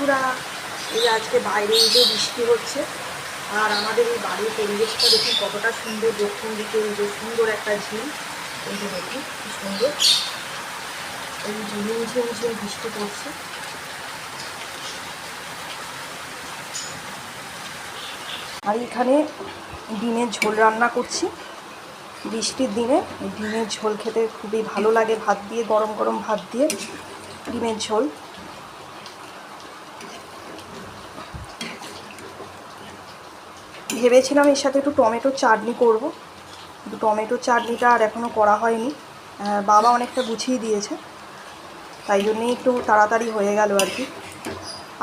বন্ধুরা, এই আজকে বাইরে যে বৃষ্টি হচ্ছে আর আমাদের এই বাড়ির পরিবেশটা দেখুন কতটা সুন্দর। দক্ষিণ দিকে এই যে সুন্দর একটা ঝিল, এই যে দেখুন কি সুন্দর, এই ঝিমঝিম ঝিমঝিম বৃষ্টি পড়ছে। আর এখানে ডিমের ঝোল রান্না করছি। বৃষ্টির দিনে ডিমের ঝোল খেতে খুবই ভালো লাগে, ভাত দিয়ে, গরম গরম ভাত দিয়ে ডিমের ঝোল। ভেবেছিলাম এর সাথে একটু টমেটোর চাটনি করব, কিন্তু টমেটোর চাটনিটা আর এখনও করা হয়নি। বাবা অনেকটা গুছিয়ে দিয়েছে, তাই জন্যেই একটু তাড়াতাড়ি হয়ে গেল আর কি।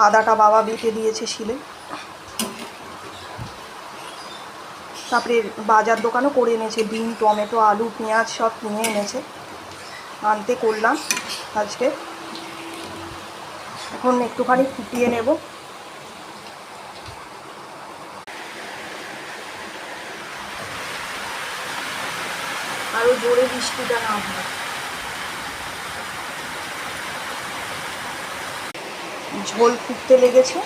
আদাটা বাবা বেটে দিয়েছে শিলে। তারপরে বাজার দোকানও করে এনেছে, ডিম, টমেটো, আলু, পেঁয়াজ সব কিনে এনেছে, আনতে করলাম আজকে। এখন একটুখানি ফুটিয়ে নেব। আরও জোরে বৃষ্টিটা না হয়। ঝোল ফুটতে লেগেছে।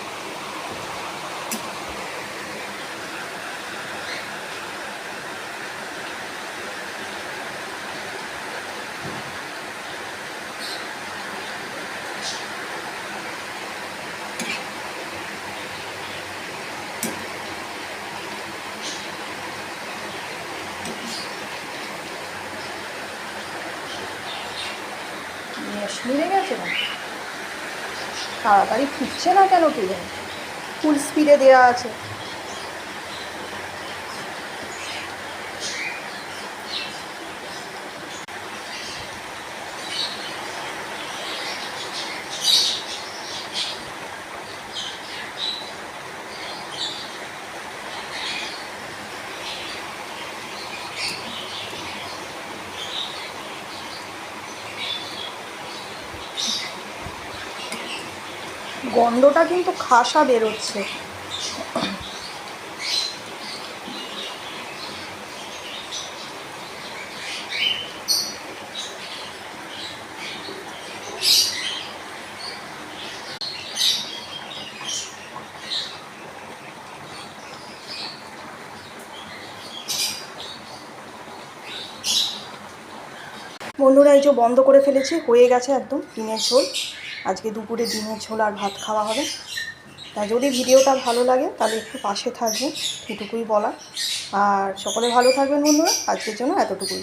মিলে গেছে না, তাড়াতাড়ি ফুটছে না কেন কি জানি, ফুল স্পিডে দেওয়া আছে। গন্ধটা কিন্তু খাসা বেরোচ্ছে। বন্ধুরা, এই যে বন্ধ করে ফেলেছি, হয়ে গেছে একদম ডিমের ঝোল। আজকে দুপুরে ডিমের ঝোল আর ভাত খাওয়া হবে। তা যদি ভিডিওটা ভালো লাগে তাহলে একটু পাশে থাকবেন, এটুকুই বলা। আর সকলে ভালো থাকবেন বন্ধুরা, আজকের জন্য এতটুকুই।